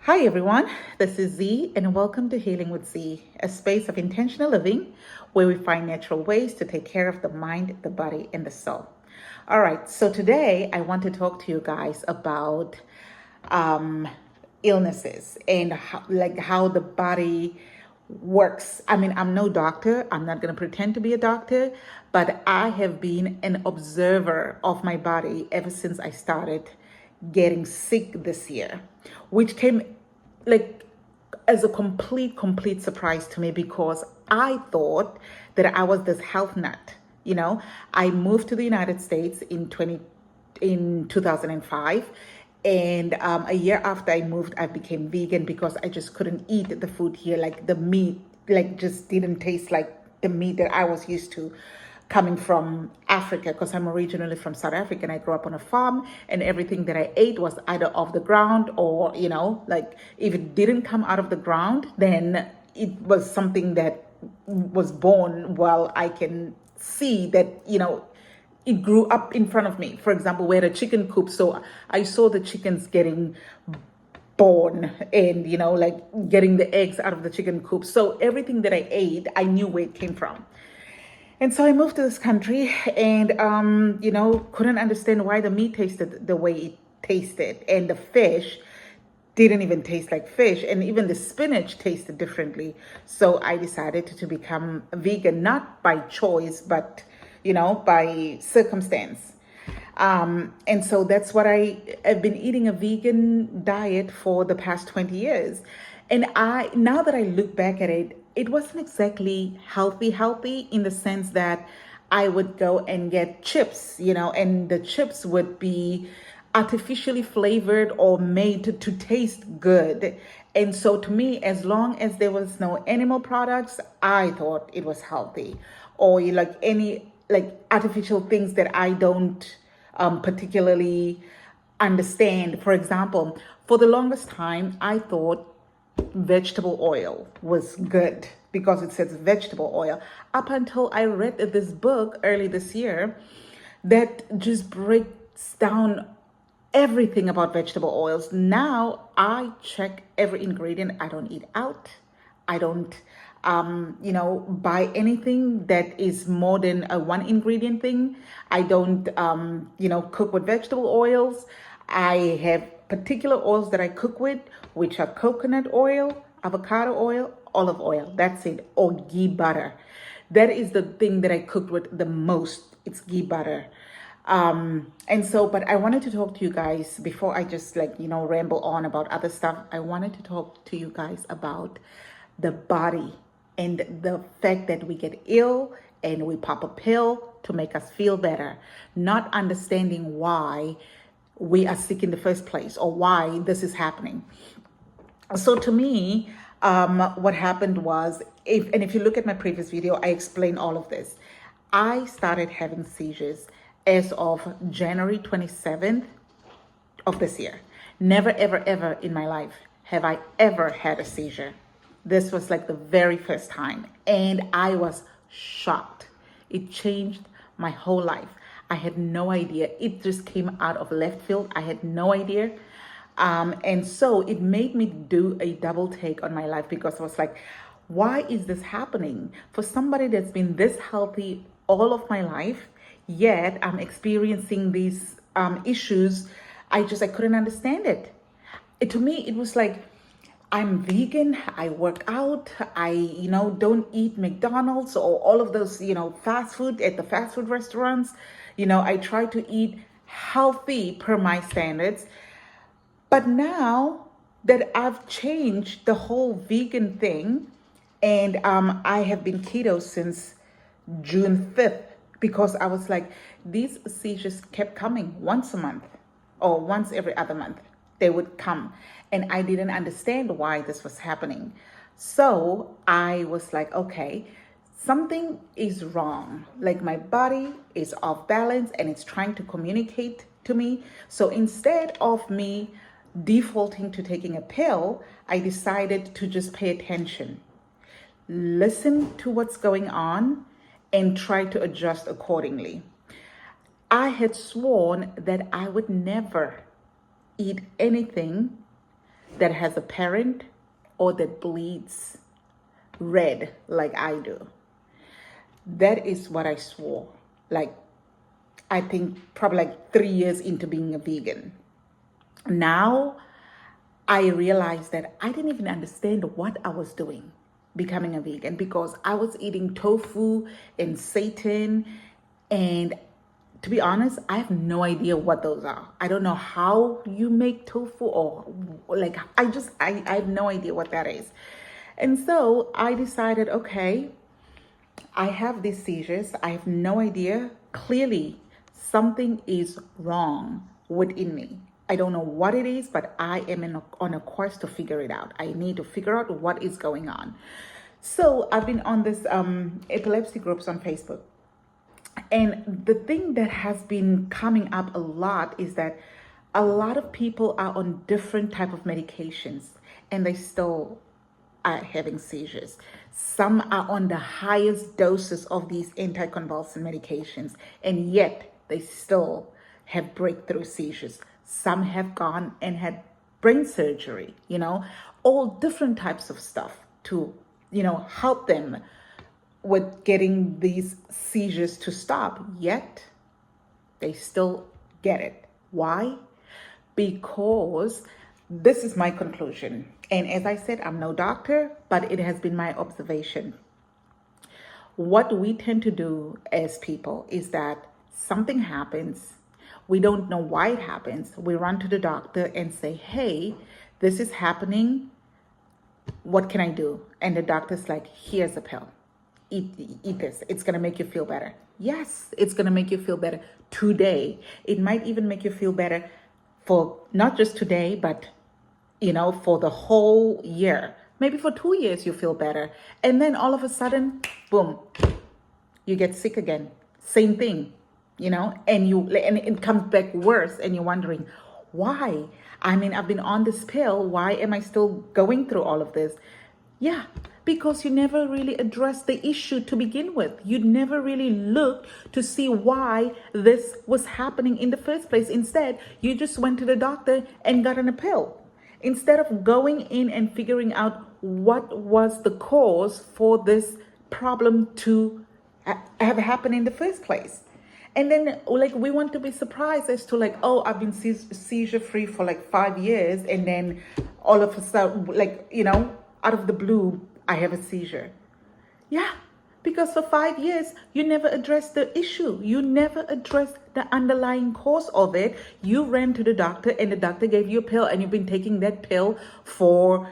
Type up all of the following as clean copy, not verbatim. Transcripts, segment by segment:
Hi everyone, this is Z and welcome to Healing with Z, a space of intentional living where we find natural ways to take care of the mind, the body, and the soul. All right, so today I want to talk to you guys about um, illnesses and how the body works. I mean, I'm no doctor. I'm not going to pretend to be a doctor, but I have been an observer of my body ever since I started getting sick this year, which came like as a complete surprise to me because I thought that I was this health nut. You know, I moved to the United States in 2005, and a year after I moved, I became vegan because I just couldn't eat the food here. Like the meat, like just didn't taste like the meat that I was used to coming from Africa, because I'm originally from South Africa and I grew up on a farm, and everything that I ate was either off the ground or, like if it didn't come out of the ground, then it was something that was born while I can see that, it grew up in front of me. For example, we had a chicken coop, so I saw the chickens getting born and, like getting the eggs out of the chicken coop. So everything that I ate, I knew where it came from. And so I moved to this country and, couldn't understand why the meat tasted the way it tasted. And the fish didn't even taste like fish. And even the spinach tasted differently. So I decided to become a vegan, not by choice, but, by circumstance. And so that's what I've been eating a vegan diet for the past 20 years. And now that I look back at it, it wasn't exactly healthy in the sense that I would go and get chips, and the chips would be artificially flavored or made to taste good. And so to me, as long as there was no animal products, I thought it was healthy. Or like any like artificial things that I don't particularly understand. For example, for the longest time, I thought vegetable oil was good because it says vegetable oil, up until I read this book early this year that just breaks down everything about vegetable oils. Now I check every ingredient. I don't eat out. I don't buy anything that is more than a one ingredient thing. I don't cook with vegetable oils. I have particular oils that I cook with, which are coconut oil, avocado oil, olive oil. That's it. Or ghee butter. That is the thing that I cooked with the most. It's ghee butter. But I wanted to talk to you guys before I just ramble on about other stuff. I wanted to talk to you guys about the body and the fact that we get ill and we pop a pill to make us feel better, not understanding why we are sick in the first place or why this is happening. So to me, what happened was, if you look at my previous video, I explained all of this. I started having seizures as of January 27th of this year. Never, ever, ever in my life have I ever had a seizure. This was like the very first time, and I was shocked. It changed my whole life. I had no idea. It just came out of left field. I had no idea. And so it made me do a double take on my life, because I was like, why is this happening? For somebody that's been this healthy all of my life, yet I'm experiencing these issues. I couldn't understand it. To me, it was like, I'm vegan, I work out, I, don't eat McDonald's or all of those, fast food at the fast food restaurants. I try to eat healthy per my standards. But now that I've changed the whole vegan thing, and I have been keto since June 5th, because I was like, these seizures kept coming once a month or once every other month. They would come, and I didn't understand why this was happening. So I was like, okay, something is wrong. Like my body is off balance and it's trying to communicate to me. So instead of me defaulting to taking a pill, I decided to just pay attention, listen to what's going on, and try to adjust accordingly. I had sworn that I would never eat anything that has a parent or that bleeds red like I do. That is what I swore. Like, I think probably like 3 years into being a vegan. Now I realized that I didn't even understand what I was doing becoming a vegan, because I was eating tofu and seitan, and to be honest, I have no idea what those are. I don't know how you make tofu, or like I have no idea what that is. And so I decided, okay, I have these seizures. I have no idea. Clearly, something is wrong within me. I don't know what it is, but I am on a course to figure it out. I need to figure out what is going on. So I've been on this epilepsy groups on Facebook. And the thing that has been coming up a lot is that a lot of people are on different type of medications and they still are having seizures. Some are on the highest doses of these anticonvulsant medications, and yet they still have breakthrough seizures. Some have gone and had brain surgery, all different types of stuff to, help them with getting these seizures to stop, yet they still get it. Why? Because this is my conclusion. And as I said, I'm no doctor, but it has been my observation. What we tend to do as people is that something happens, we don't know why it happens. We run to the doctor and say, hey, this is happening. What can I do? And the doctor's like, here's a pill. Eat this. It's going to make you feel better. Yes, it's going to make you feel better today. It might even make you feel better for not just today, but, for the whole year. Maybe for 2 years you feel better. And then all of a sudden, boom, you get sick again. Same thing, and it comes back worse, and you're wondering, why? I mean, I've been on this pill. Why am I still going through all of this? Yeah, because you never really addressed the issue to begin with. You never really looked to see why this was happening in the first place. Instead, you just went to the doctor and got on a pill, instead of going in and figuring out what was the cause for this problem to have happened in the first place. And then, we want to be surprised as to I've been seizure free for 5 years, and then all of a sudden, out of the blue, I have a seizure. Yeah, because for 5 years, you never addressed the issue. You never addressed the underlying cause of it. You ran to the doctor and the doctor gave you a pill, and you've been taking that pill for,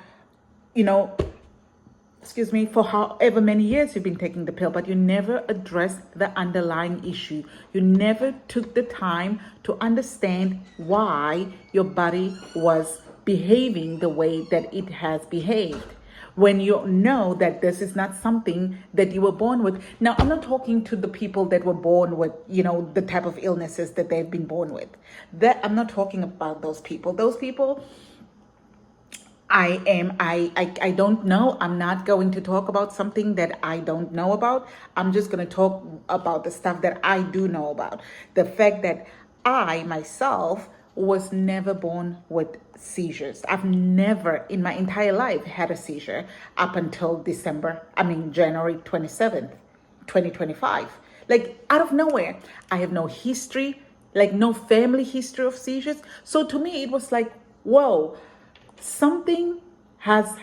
for however many years you've been taking the pill, but you never addressed the underlying issue. You never took the time to understand why your body was behaving the way that it has behaved, when you know that this is not something that you were born with. Now, I'm not talking to the people that were born with, the type of illnesses that they've been born with. I'm not talking about those people. Those people, I don't know. I'm not going to talk about something that I don't know about. I'm just going to talk about the stuff that I do know about. The fact that I myself was never born with seizures. I've never in my entire life had a seizure up until January 27th, 2025. Out of nowhere. I have no history, no family history of seizures. So to me, it was whoa, something has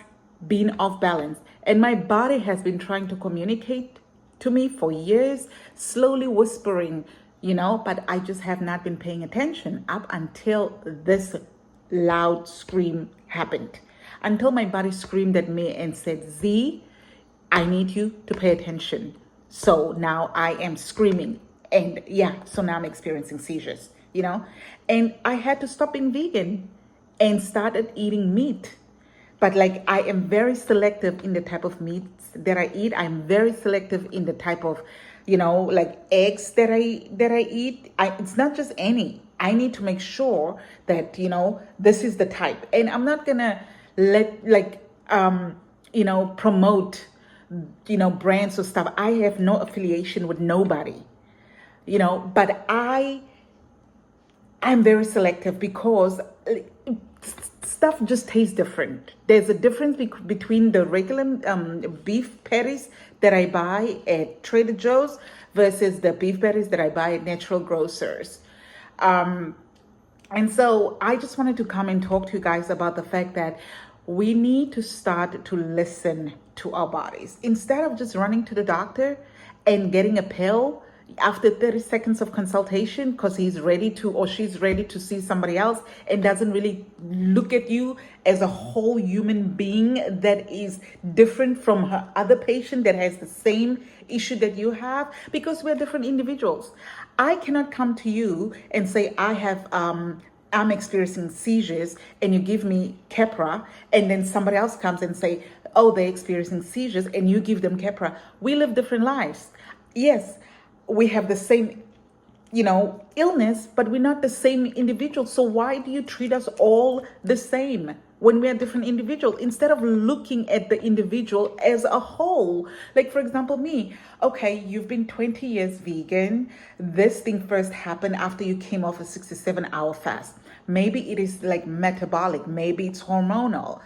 been off balance, and my body has been trying to communicate to me for years, slowly whispering, but I just have not been paying attention up until this loud scream happened, until my body screamed at me and said, Z, I need you to pay attention. So now I am screaming, and so now I'm experiencing seizures, and I had to stop being vegan and started eating meat. But I am very selective in the type of meats that I eat. I'm very selective in the type of, eggs that I eat. It's not just any. I need to make sure that, this is the type. And I'm not gonna let promote, brands or stuff. I have no affiliation with nobody, but I'm very selective, because stuff just tastes different. There's a difference between the regular beef patties that I buy at Trader Joe's versus the beef patties that I buy at natural grocers. And so I just wanted to come and talk to you guys about the fact that we need to start to listen to our bodies. Instead of just running to the doctor and getting a pill after 30 seconds of consultation because he's ready to or she's ready to see somebody else and doesn't really look at you as a whole human being that is different from her other patient that has the same issue that you have, because we're different individuals. I cannot come to you and say I'm experiencing seizures and you give me Keppra, and then somebody else comes and say, oh, they're experiencing seizures, and you give them Keppra. We live different lives. Yes, we have the same, illness, but we're not the same individual. So why do you treat us all the same when we are different individuals instead of looking at the individual as a whole? Like, for example, me. Okay, you've been 20 years vegan. This thing first happened after you came off a 67-hour fast. Maybe it is like metabolic, maybe it's hormonal,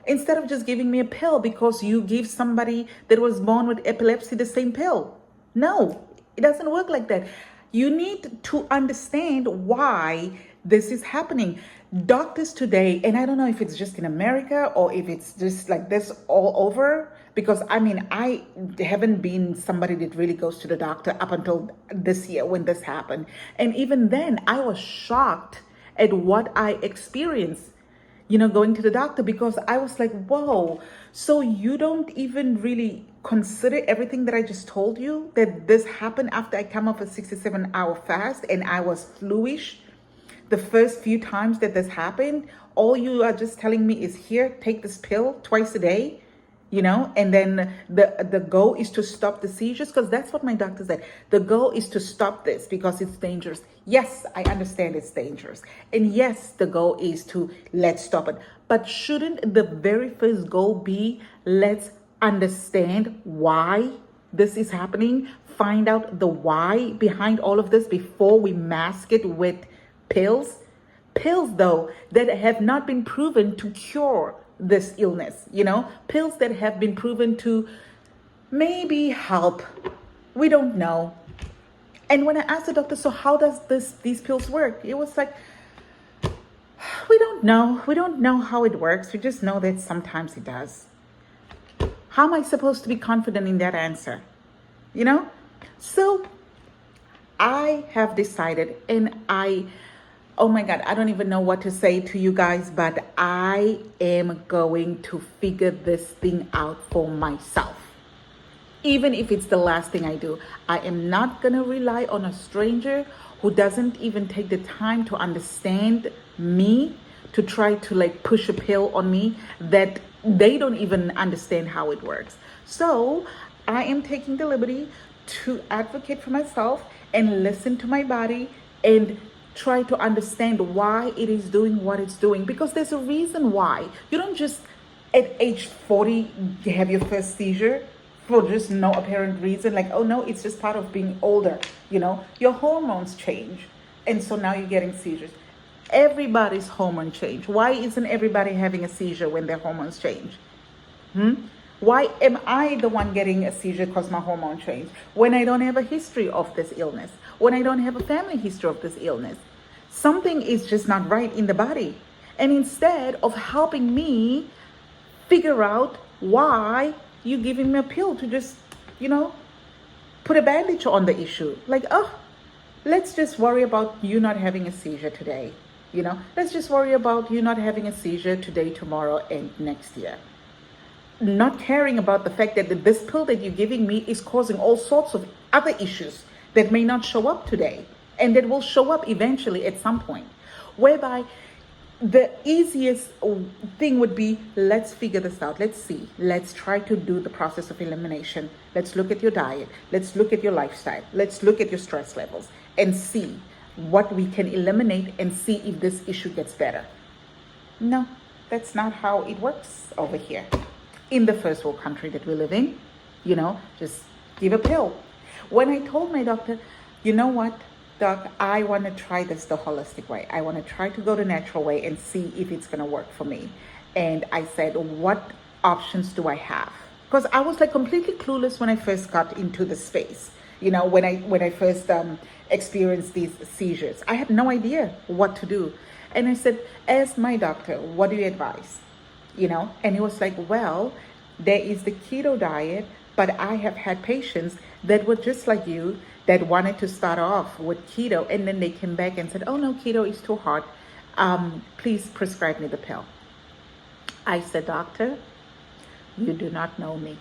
instead of just giving me a pill because you give somebody that was born with epilepsy the same pill. No, it doesn't work like that. You need to understand why this is happening. Doctors today, and I don't know if it's just in America or if it's just like this all over, because I haven't been somebody that really goes to the doctor up until this year when this happened. And even then, I was shocked at what I experienced, going to the doctor, because I was like, whoa, so you don't even really consider everything that I just told you, that this happened after I come off a 67-hour fast and I was fluish the first few times that this happened. All you are just telling me is, here, take this pill twice a day, and then the goal is to stop the seizures, because that's what my doctor said. The goal is to stop this because it's dangerous. Yes, I understand it's dangerous. And yes, the goal is to let's stop it. But shouldn't the very first goal be, let's understand why this is happening, find out the why behind all of this before we mask it with pills? Pills, though, that have not been proven to cure this illness, pills that have been proven to maybe help. We don't know. And when I asked the doctor, so how does these pills work? It was like, we don't know. We don't know how it works. We just know that sometimes it does. How am I supposed to be confident in that answer? So I have decided, and oh my God, I don't even know what to say to you guys, but I am going to figure this thing out for myself. Even if it's the last thing I do, I am not going to rely on a stranger who doesn't even take the time to understand me, to try to push a pill on me that they don't even understand how it works. So I am taking the liberty to advocate for myself and listen to my body and try to understand why it is doing what it's doing, because there's a reason why. You don't just at age 40 have your first seizure for just no apparent reason, like, oh no, it's just part of being older. Your hormones change, and so now you're getting seizures. Everybody's hormone change. Why isn't everybody having a seizure when their hormones change? Why am I the one getting a seizure because my hormone changed, when I don't have a history of this illness, when I don't have a family history of this illness? Something is just not right in the body. And instead of helping me figure out why you're giving me a pill to just, put a bandage on the issue. Like, oh, let's just worry about you not having a seizure today. Let's just worry about you not having a seizure today, tomorrow, and next year. Not caring about the fact that this pill that you're giving me is causing all sorts of other issues that may not show up today and that will show up eventually at some point, whereby the easiest thing would be, let's figure this out. Let's see. Let's try to do the process of elimination. Let's look at your diet. Let's look at your lifestyle. Let's look at your stress levels and see what we can eliminate and see if this issue gets better. No, that's not how it works over here in the first world country that we live in. Just give a pill. When I told my doctor, you know what? Doc, I want to try this the holistic way. I want to try to go the natural way and see if it's going to work for me. And I said, what options do I have? Because I was like completely clueless when I first got into the space. You know, when I first experienced these seizures, I had no idea what to do. And I said, as my doctor, what do you advise? You know, and he was like, well, there is the keto diet, but I have had patients that were just like you that wanted to start off with keto, and then they came back and said, oh no, keto is too hard. Please prescribe me the pill. I said, doctor, you do not know me.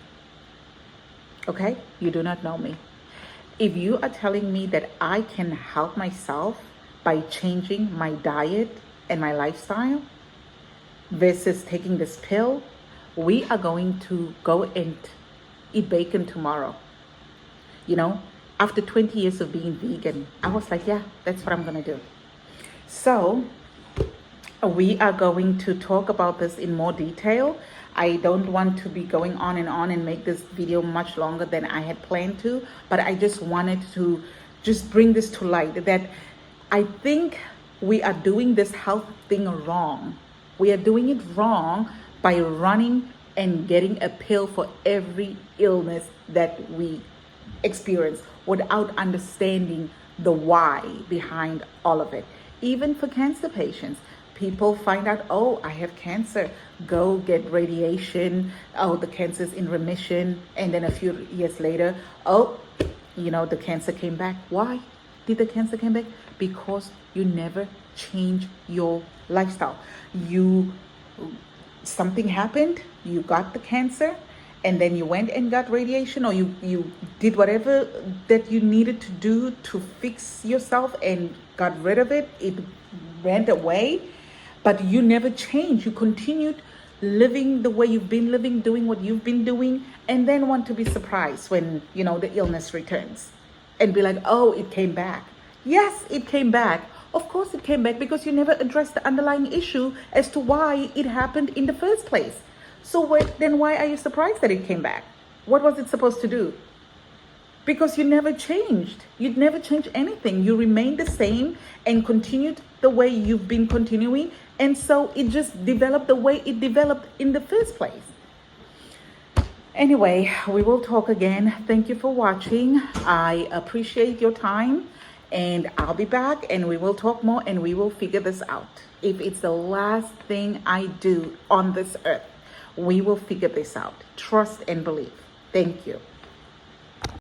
Okay? You do not know me. If you are telling me that I can help myself by changing my diet and my lifestyle versus taking this pill, we are going to go and eat bacon tomorrow. You know, after 20 years of being vegan, I was like, yeah, that's what I'm going to do. So we are going to talk about this in more detail. I don't want to be going on and make this video much longer than I had planned to, but I just wanted to just bring this to light that I think we are doing this health thing wrong. We are doing it wrong by running and getting a pill for every illness that we experience without understanding the why behind all of it. Even for cancer patients, people find out, oh, I have cancer, go get radiation, oh, the cancer's in remission, and then a few years later, oh, you know, the cancer came back. Why did the cancer come back? Because you never change your lifestyle. Something happened, you got the cancer, and then you went and got radiation, or you did whatever that you needed to do to fix yourself and got rid of it. It went away, but you never changed. You continued living the way you've been living, doing what you've been doing, and then want to be surprised when, you know, the illness returns and be like, oh, it came back. Yes, it came back. Of course it came back, because you never addressed the underlying issue as to why it happened in the first place. So then why are you surprised that it came back? What was it supposed to do? Because you never changed. You'd never changed anything. You remained the same and continued the way you've been continuing. And so it just developed the way it developed in the first place. Anyway, we will talk again. Thank you for watching. I appreciate your time. And I'll be back and we will talk more and we will figure this out. If it's the last thing I do on this earth, we will figure this out. Trust and believe. Thank you.